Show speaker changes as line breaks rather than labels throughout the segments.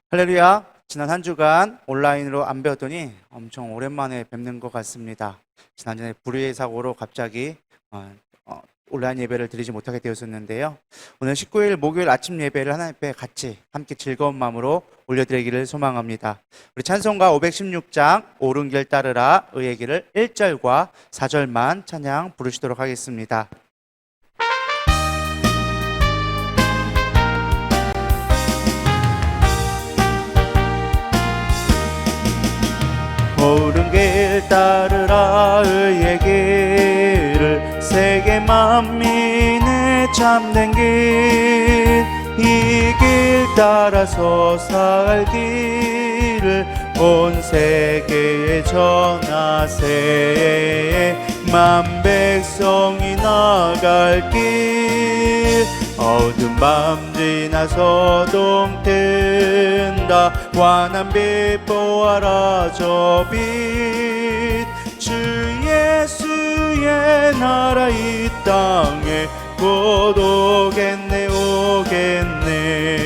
할렐루야. 지난 한 주간 온라인으로 안 배웠더니 엄청 오랜만에 뵙는 것 같습니다. 지난주에 불의의 사고로 갑자기 온라인 예배를 드리지 못하게 되었었는데요. 오늘 19일 목요일 아침 예배를 하나님 앞에 같이 함께 즐거운 마음으로 올려드리기를 소망합니다. 우리 찬송가 516장 옳은 길 따르라 의의 길을 1절과 4절만 찬양 부르시도록 하겠습니다. 옳은 길 따르라 의의 길을 세계 만민의 참된 길, 이 길 따라서 살 길을 온 세계에 전하세. 만 백성이 나갈 길, 어두운 밤 지나 서동 뜬다. 환한 빛 보아라 저 빛, 주 예수의 나라 이 땅에 곧 오겠네 오겠네.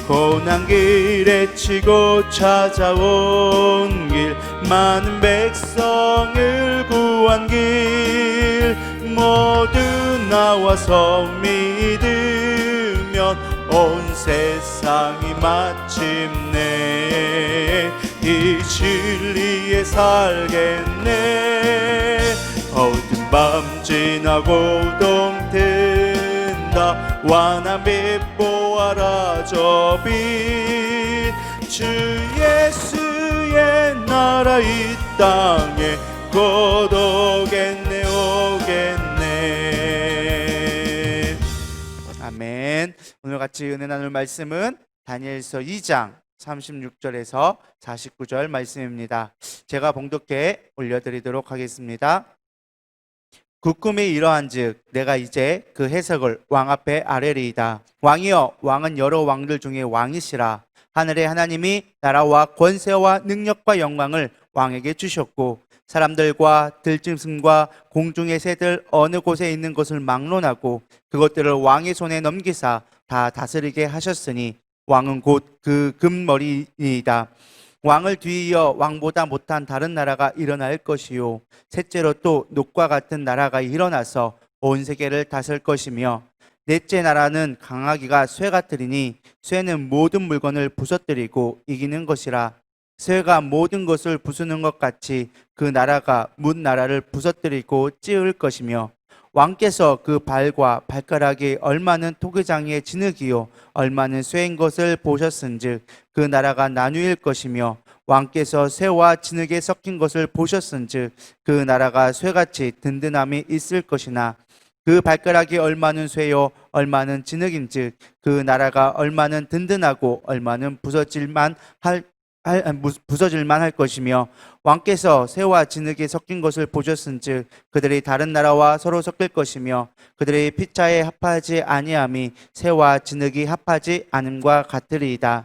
고난 길에 치고 찾아온 길, 많은 백성을 구한 길, 모두 나와서 믿으면 온 세상이 마침내 이 진리에 살겠네. 어두운 밤 지나고 동 뜬다. 환한 빛 보아라 저 빛, 주 예수의 나라 이 땅에 곧 오겠네 오겠네. 아멘. 오늘 같이 은혜 나눌 말씀은 다니엘서 2장 36절에서 49절 말씀입니다. 제가 봉독해 올려드리도록 하겠습니다. 그 꿈이 이러한즉 내가 이제 그 해석을 왕 앞에 아뢰리이다. 왕이여, 왕은 여러 왕들 중에 왕이시라. 하늘의 하나님이 나라와 권세와 능력과 영광을 왕에게 주셨고, 사람들과 들짐승과 공중의 새들 어느 곳에 있는 것을 막론하고 그것들을 왕의 손에 넘기사 다 다스리게 하셨으니 왕은 곧 그 금머리이다. 왕을 뒤이어 왕보다 못한 다른 나라가 일어날 것이요, 셋째로 또 녹과 같은 나라가 일어나서 온 세계를 다스릴 것이며, 넷째 나라는 강하기가 쇠 같으리니 쇠는 모든 물건을 부서뜨리고 이기는 것이라. 쇠가 모든 것을 부수는 것 같이 그 나라가 문 나라를 부서뜨리고 찌을 것이며, 왕께서 그 발과 발가락이 얼마는 토기장의 진흙이요 얼마는 쇠인 것을 보셨은즉 그 나라가 나누일 것이며, 왕께서 쇠와 진흙에 섞인 것을 보셨은즉 그 나라가 쇠같이 든든함이 있을 것이나, 그 발가락이 얼마는 쇠요 얼마는 진흙인즉 그 나라가 얼마는 든든하고 얼마는 부서질만 할 것이며, 왕께서 쇠와 진흙에 섞인 것을 보셨은즉 그들이 다른 나라와 서로 섞일 것이며, 그들의 피차에 합하지 아니함이 쇠와 진흙이 합하지 않음과 같으리이다.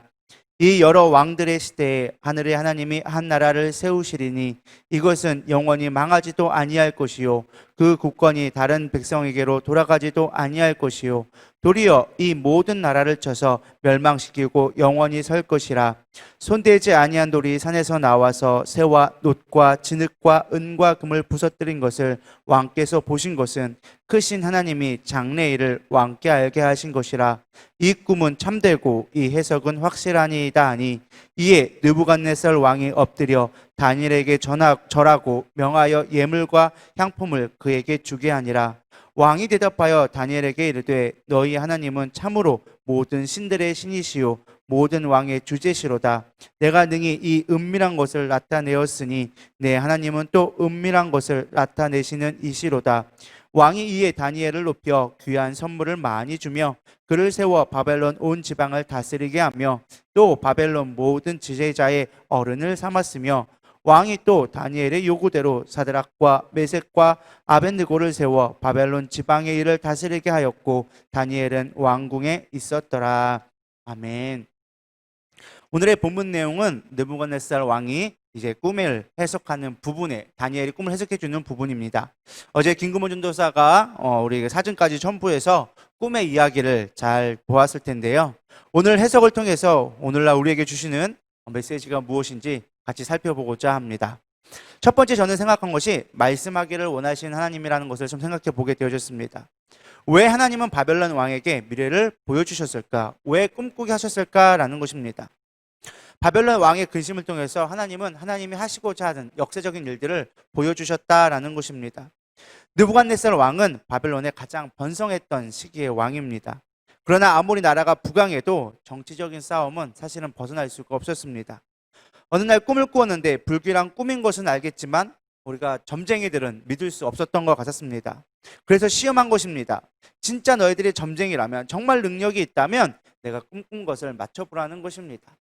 이 여러 왕들의 시대에 하늘의 하나님이 한 나라를 세우시리니 이것은 영원히 망하지도 아니할 것이요 그 국권이 다른 백성에게로 돌아가지도 아니할 것이요 도리어 이 모든 나라를 쳐서 멸망시키고 영원히 설 것이라. 손대지 아니한 돌이 산에서 나와서 쇠와 놋과 진흙과 은과 금을 부서뜨린 것을 왕께서 보신 것은 크신 하나님이 장래일을 왕께 알게 하신 것이라. 이 꿈은 참되고 이 해석은 확실하니이다 하니, 이에 느부갓네살 왕이 엎드려 다니엘에게 절하고 명하여 예물과 향품을 그에게 주게 하니라. 왕이 대답하여 다니엘에게 이르되 너희 하나님은 참으로 모든 신들의 신이시요 모든 왕의 주제시로다. 내가 능히 이 은밀한 것을 나타내었으니 내 하나님은 또 은밀한 것을 나타내시는 이시로다. 왕이 이에 다니엘을 높여 귀한 선물을 많이 주며 그를 세워 바벨론 온 지방을 다스리게 하며 또 바벨론 모든 지배자의 어른을 삼았으며, 왕이 또 다니엘의 요구대로 사드락과 메섹과 아벳느고를 세워 바벨론 지방의 일을 다스리게 하였고 다니엘은 왕궁에 있었더라. 아멘. 오늘의 본문 내용은 느부갓네살 왕이 이제 꿈을 해석하는 부분에 다니엘이 꿈을 해석해 주는 부분입니다. 어제 김금호 전도사가 우리 사진까지 첨부해서 꿈의 이야기를 잘 보았을 텐데요. 오늘 해석을 통해서 오늘날 우리에게 주시는 메시지가 무엇인지 같이 살펴보고자 합니다. 첫 번째 저는 생각한 것이 말씀하기를 원하시는 하나님이라는 것을 좀 생각해 보게 되어졌습니다. 왜 하나님은 바벨론 왕에게 미래를 보여주셨을까? 왜 꿈꾸게 하셨을까라는 것입니다. 바벨론 왕의 근심을 통해서 하나님은 하나님이 하시고자 하는 역사적인 일들을 보여주셨다라는 것입니다. 느부갓네살 왕은 바벨론의 가장 번성했던 시기의 왕입니다. 그러나 아무리 나라가 부강해도 정치적인 싸움은 사실은 벗어날 수가 없었습니다. 어느 날 꿈을 꾸었는데 불길한 꿈인 것은 알겠지만 우리가 점쟁이들은 믿을 수 없었던 것 같았습니다. 그래서 시험한 것입니다. 진짜 너희들이 점쟁이라면, 정말 능력이 있다면 내가 꿈꾼 것을 맞춰보라는 것입니다.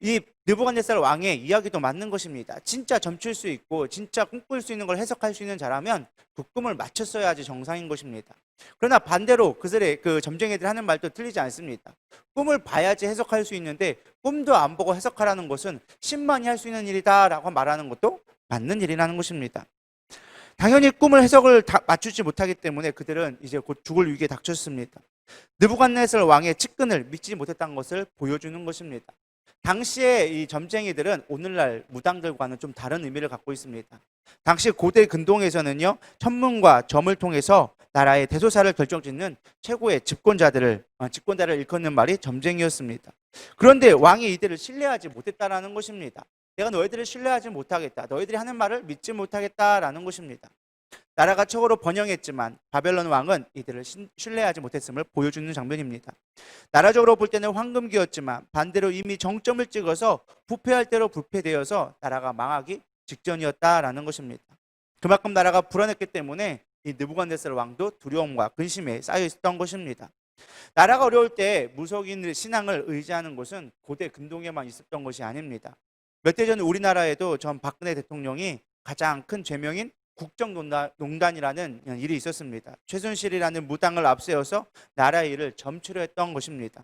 이 느부갓네살 왕의 이야기도 맞는 것입니다. 진짜 점칠 수 있고 진짜 꿈꿀 수 있는 걸 해석할 수 있는 자라면 그 꿈을 맞췄어야지 정상인 것입니다. 그러나 반대로 그 점쟁이들 하는 말도 틀리지 않습니다. 꿈을 봐야지 해석할 수 있는데 꿈도 안 보고 해석하라는 것은 신만이 할 수 있는 일이다라고 말하는 것도 맞는 일이라는 것입니다. 당연히 꿈을 해석을 다 맞추지 못하기 때문에 그들은 이제 곧 죽을 위기에 닥쳤습니다. 느부갓네살 왕의 측근을 믿지 못했다는 것을 보여주는 것입니다. 당시에 이 점쟁이들은 오늘날 무당들과는 좀 다른 의미를 갖고 있습니다. 당시 고대 근동에서는요, 천문과 점을 통해서 나라의 대소사를 결정짓는 최고의 집권자들을 일컫는 말이 점쟁이였습니다. 그런데 왕이 이들을 신뢰하지 못했다라는 것입니다. 내가 너희들을 신뢰하지 못하겠다. 너희들이 하는 말을 믿지 못하겠다라는 것입니다. 나라가 최고로 번영했지만 바벨론 왕은 이들을 신뢰하지 못했음을 보여주는 장면입니다. 나라적으로 볼 때는 황금기였지만 반대로 이미 정점을 찍어서 부패할 대로 부패되어서 나라가 망하기 직전이었다라는 것입니다. 그만큼 나라가 불안했기 때문에 이 느부갓네살 왕도 두려움과 근심에 쌓여 있었던 것입니다. 나라가 어려울 때 무속인 신앙을 의지하는 것은 고대 근동에만 있었던 것이 아닙니다. 몇 대 전 우리나라에도 전 박근혜 대통령이 가장 큰 죄명인 국정농단이라는 일이 있었습니다. 최순실이라는 무당을 앞세워서 나라의 일을 점치려 했던 것입니다.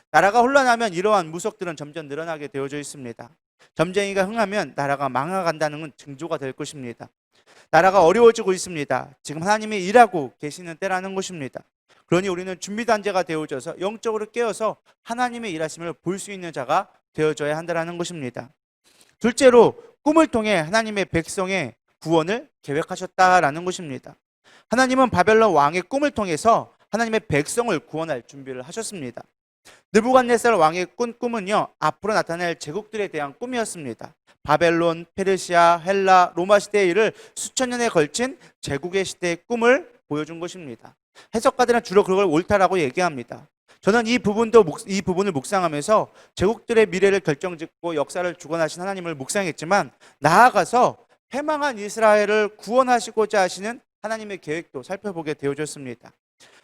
나라가 혼란하면 이러한 무속들은 점점 늘어나게 되어져 있습니다. 점쟁이가 흥하면 나라가 망해간다는 건 징조가 될 것입니다. 나라가 어려워지고 있습니다. 지금 하나님이 일하고 계시는 때라는 것입니다. 그러니 우리는 준비단계가 되어져서 영적으로 깨어서 하나님의 일하심을 볼 수 있는 자가 되어져야 한다는 것입니다. 둘째로 꿈을 통해 하나님의 백성의 구원을 계획하셨다라는 것입니다. 하나님은 바벨론 왕의 꿈을 통해서 하나님의 백성을 구원할 준비를 하셨습니다. 느부갓네살 왕의 꾼 꿈은요, 앞으로 나타날 제국들에 대한 꿈이었습니다. 바벨론, 페르시아, 헬라, 로마 시대의 일을 수천 년에 걸친 제국의 시대의 꿈을 보여준 것입니다. 해석가들은 주로 그걸 옳다라고 얘기합니다. 저는 이 부분을 묵상하면서 제국들의 미래를 결정짓고 역사를 주관하신 하나님을 묵상했지만, 나아가서 패망한 이스라엘을 구원하시고자 하시는 하나님의 계획도 살펴보게 되어졌습니다.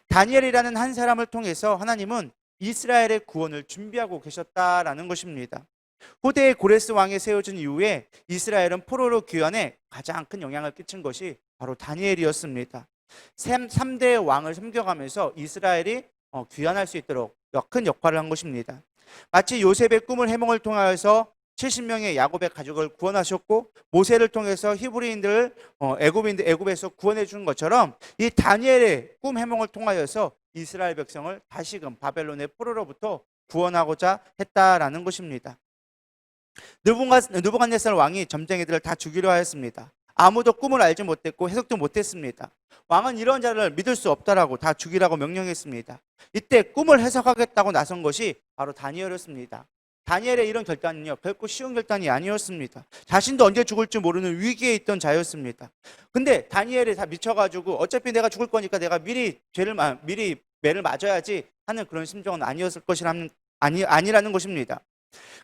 다니엘이라는 한 사람을 통해서 하나님은 이스라엘의 구원을 준비하고 계셨다라는 것입니다. 후대의 고레스 왕이 세워진 이후에 이스라엘은 포로로 귀환해 가장 큰 영향을 끼친 것이 바로 다니엘이었습니다. 3대 왕을 섬겨가면서 이스라엘이 귀환할 수 있도록 큰 역할을 한 것입니다. 마치 요셉의 꿈을 해몽을 통하여서 70명의 야곱의 가족을 구원하셨고, 모세를 통해서 히브리인들을 애굽에서 구원해 준 것처럼 이 다니엘의 꿈 해몽을 통하여서 이스라엘 백성을 다시금 바벨론의 포로로부터 구원하고자 했다라는 것입니다. 느부갓네살 왕이 점쟁이들을 다 죽이려 하였습니다. 아무도 꿈을 알지 못했고 해석도 못했습니다. 왕은 이런 자를 믿을 수 없다라고 다 죽이라고 명령했습니다. 이때 꿈을 해석하겠다고 나선 것이 바로 다니엘이었습니다. 다니엘의 이런 결단은요, 결코 쉬운 결단이 아니었습니다. 자신도 언제 죽을지 모르는 위기에 있던 자였습니다. 근데 다니엘이 다 미쳐가지고 어차피 내가 죽을 거니까 내가 미리 매를 맞아야지 하는 그런 심정은 아니었을 아니라는 것입니다.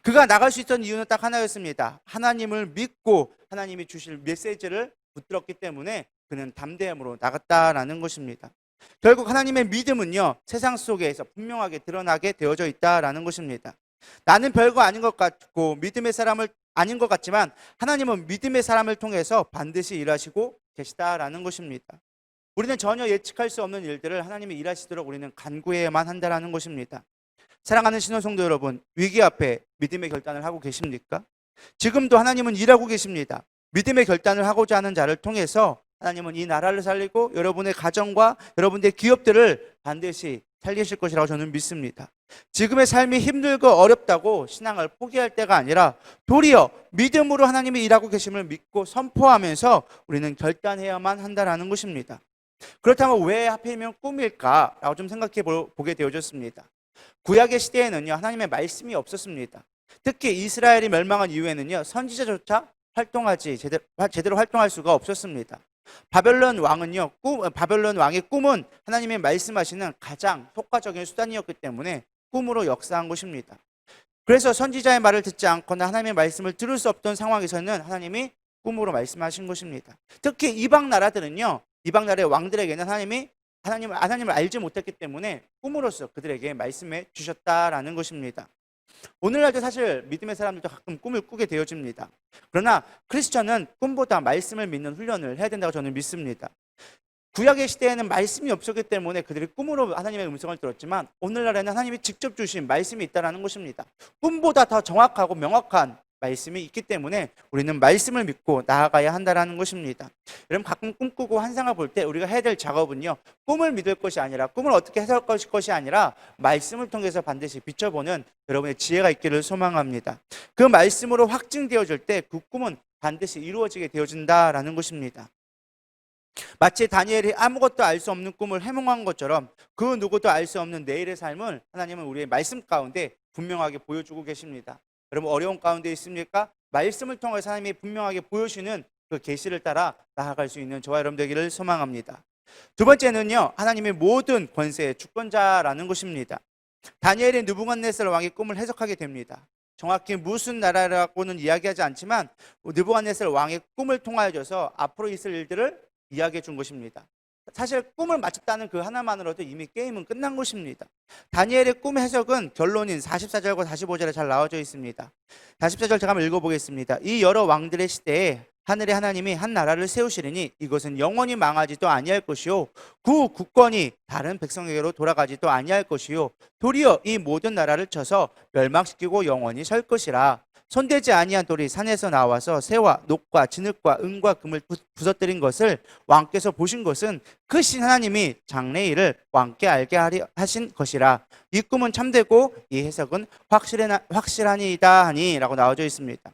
그가 나갈 수 있던 이유는 딱 하나였습니다. 하나님을 믿고 하나님이 주실 메시지를 붙들었기 때문에 그는 담대함으로 나갔다라는 것입니다. 결국 하나님의 믿음은요, 세상 속에서 분명하게 드러나게 되어져 있다라는 것입니다. 나는 별거 아닌 것 같고 믿음의 사람을 아닌 것 같지만 하나님은 믿음의 사람을 통해서 반드시 일하시고 계시다라는 것입니다. 우리는 전혀 예측할 수 없는 일들을 하나님이 일하시도록 우리는 간구해야만 한다라는 것입니다. 사랑하는 신호성도 여러분, 위기 앞에 믿음의 결단을 하고 계십니까? 지금도 하나님은 일하고 계십니다. 믿음의 결단을 하고자 하는 자를 통해서 하나님은 이 나라를 살리고 여러분의 가정과 여러분의 기업들을 반드시 살리실 것이라고 저는 믿습니다. 지금의 삶이 힘들고 어렵다고 신앙을 포기할 때가 아니라 도리어 믿음으로 하나님이 일하고 계심을 믿고 선포하면서 우리는 결단해야만 한다는 것입니다. 그렇다면 왜 하필이면 꿈일까라고 좀 생각해 보게 되어졌습니다. 구약의 시대에는요, 하나님의 말씀이 없었습니다. 특히 이스라엘이 멸망한 이후에는요, 선지자조차 제대로 활동할 수가 없었습니다. 바벨론 왕의 꿈은 하나님의 말씀하시는 가장 효과적인 수단이었기 때문에 꿈으로 역사한 것입니다. 그래서 선지자의 말을 듣지 않거나 하나님의 말씀을 들을 수 없던 상황에서는 하나님이 꿈으로 말씀하신 것입니다. 특히 이방 나라의 왕들에게는 하나님을 알지 못했기 때문에 꿈으로써 그들에게 말씀해 주셨다라는 것입니다. 오늘날도 사실 믿음의 사람들도 가끔 꿈을 꾸게 되어집니다. 그러나 크리스천은 꿈보다 말씀을 믿는 훈련을 해야 된다고 저는 믿습니다. 구약의 시대에는 말씀이 없었기 때문에 그들이 꿈으로 하나님의 음성을 들었지만 오늘날에는 하나님이 직접 주신 말씀이 있다는 것입니다. 꿈보다 더 정확하고 명확한 말씀이 있기 때문에 우리는 말씀을 믿고 나아가야 한다는 것입니다. 여러분, 가끔 꿈꾸고 환상을 볼 때 우리가 해야 될 작업은요, 꿈을 믿을 것이 아니라, 꿈을 어떻게 해석할 것이 아니라 말씀을 통해서 반드시 비춰보는 여러분의 지혜가 있기를 소망합니다. 그 말씀으로 확증되어질 때 그 꿈은 반드시 이루어지게 되어진다라는 것입니다. 마치 다니엘이 아무것도 알 수 없는 꿈을 해몽한 것처럼 그 누구도 알 수 없는 내일의 삶을 하나님은 우리의 말씀 가운데 분명하게 보여주고 계십니다. 여러분, 어려운 가운데 있습니까? 말씀을 통해서 하나님이 분명하게 보여주시는 그 계시를 따라 나아갈 수 있는 저와 여러분 되기를 소망합니다. 두 번째는요, 하나님의 모든 권세의 주권자라는 것입니다. 다니엘이 느부갓네살 왕의 꿈을 해석하게 됩니다. 정확히 무슨 나라라고는 이야기하지 않지만 느부갓네살 왕의 꿈을 통하여서 앞으로 있을 일들을 이야기해 준 것입니다. 사실 꿈을 맞췄다는 그 하나만으로도 이미 게임은 끝난 것입니다. 다니엘의 꿈 해석은 결론인 44절과 45절에 잘 나와져 있습니다. 44절 제가 한번 읽어보겠습니다. 이 여러 왕들의 시대에 하늘의 하나님이 한 나라를 세우시리니 이것은 영원히 망하지도 아니할 것이요 그 국권이 다른 백성에게로 돌아가지도 아니할 것이요 도리어 이 모든 나라를 쳐서 멸망시키고 영원히 설 것이라. 손대지 아니한 돌이 산에서 나와서 새와 녹과 진흙과 은과 금을 부서뜨린 것을 왕께서 보신 것은 그 신 하나님이 장래일을 왕께 알게 하려 하신 것이라. 이 꿈은 참되고 이 해석은 확실하니이다 하니 라고 나와져 있습니다.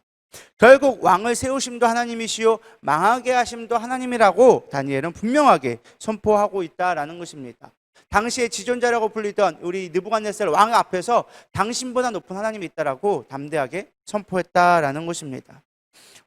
결국 왕을 세우심도 하나님이시요 망하게 하심도 하나님이라고 다니엘은 분명하게 선포하고 있다라는 것입니다. 당시의 지존자라고 불리던 우리 느부갓네살 왕 앞에서 당신보다 높은 하나님이 있다라고 담대하게 선포했다라는 것입니다.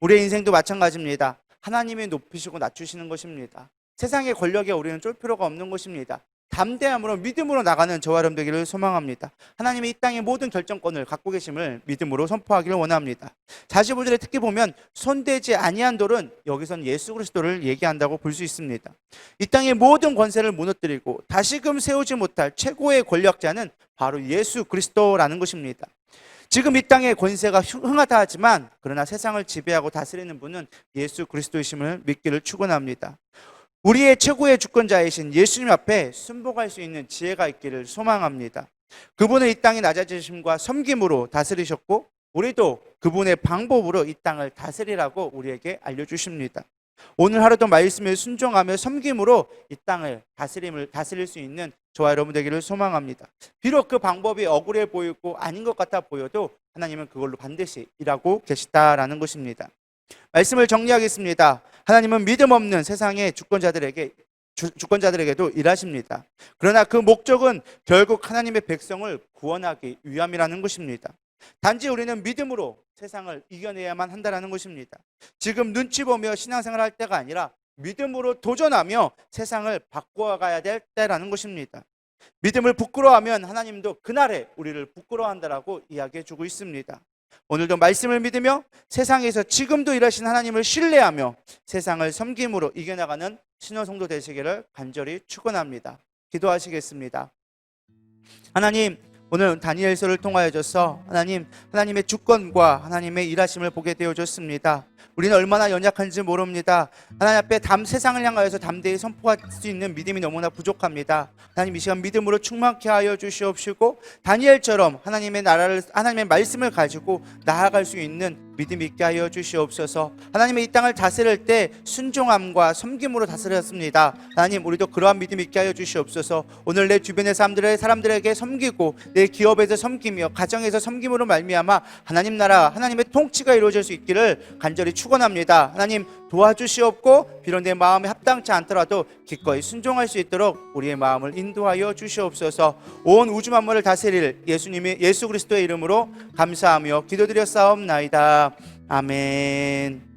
우리의 인생도 마찬가지입니다. 하나님이 높이시고 낮추시는 것입니다. 세상의 권력에 우리는 쫄 필요가 없는 것입니다. 담대함으로 믿음으로 나가는 저와 여러분 되기를 소망합니다. 하나님이 이 땅의 모든 결정권을 갖고 계심을 믿음으로 선포하기를 원합니다. 45절에 특히 보면 손대지 아니한 돌은 여기선 예수 그리스도를 얘기한다고 볼 수 있습니다. 이 땅의 모든 권세를 무너뜨리고 다시금 세우지 못할 최고의 권력자는 바로 예수 그리스도라는 것입니다. 지금 이 땅의 권세가 흥하다 하지만 그러나 세상을 지배하고 다스리는 분은 예수 그리스도이심을 믿기를 축원합니다. 우리의 최고의 주권자이신 예수님 앞에 순복할 수 있는 지혜가 있기를 소망합니다. 그분은 이 땅의 낮아지심과 섬김으로 다스리셨고 우리도 그분의 방법으로 이 땅을 다스리라고 우리에게 알려주십니다. 오늘 하루도 말씀에 순종하며 섬김으로 이 땅을 다스릴 수 있는 저와 여러분 되기를 소망합니다. 비록 그 방법이 억울해 보이고 아닌 것 같아 보여도 하나님은 그걸로 반드시 일하고 계시다라는 것입니다. 말씀을 정리하겠습니다. 하나님은 믿음 없는 세상의 주권자들에게도 일하십니다. 그러나 그 목적은 결국 하나님의 백성을 구원하기 위함이라는 것입니다. 단지 우리는 믿음으로 세상을 이겨내야만 한다는 것입니다. 지금 눈치 보며 신앙생활 할 때가 아니라 믿음으로 도전하며 세상을 바꿔가야 될 때라는 것입니다. 믿음을 부끄러워하면 하나님도 그날에 우리를 부끄러워한다라고 이야기해 주고 있습니다. 오늘도 말씀을 믿으며 세상에서 지금도 일하신 하나님을 신뢰하며 세상을 섬김으로 이겨나가는 신호성도 되시기를 간절히 축원합니다. 기도하시겠습니다. 하나님, 오늘 다니엘서를 통하여져서 하나님의 주권과 하나님의 일하심을 보게 되어졌습니다. 우리는 얼마나 연약한지 모릅니다. 하나님 앞에 세상을 향하여서 담대히 선포할 수 있는 믿음이 너무나 부족합니다. 하나님 이 시간 믿음으로 충만케 하여 주시옵시고 다니엘처럼 하나님의 나라를, 하나님의 말씀을 가지고 나아갈 수 있는 믿음 있게 하여 주시옵소서. 하나님의 이 땅을 다스릴 때 순종함과 섬김으로 다스렸습니다. 하나님 우리도 그러한 믿음 있게 하여 주시옵소서. 오늘 내 주변의 사람들에게 섬기고 내 기업에서 섬기며 가정에서 섬김으로 말미암아 하나님 나라, 하나님의 통치가 이루어질 수 있기를 간절히 축원합니다. 하나님 도와주시옵고 비록 내 마음에 합당치 않더라도 기꺼이 순종할 수 있도록 우리의 마음을 인도하여 주시옵소서. 온 우주 만물을 다스릴 예수 그리스도의 이름으로 감사하며 기도드렸사옵나이다. 아멘.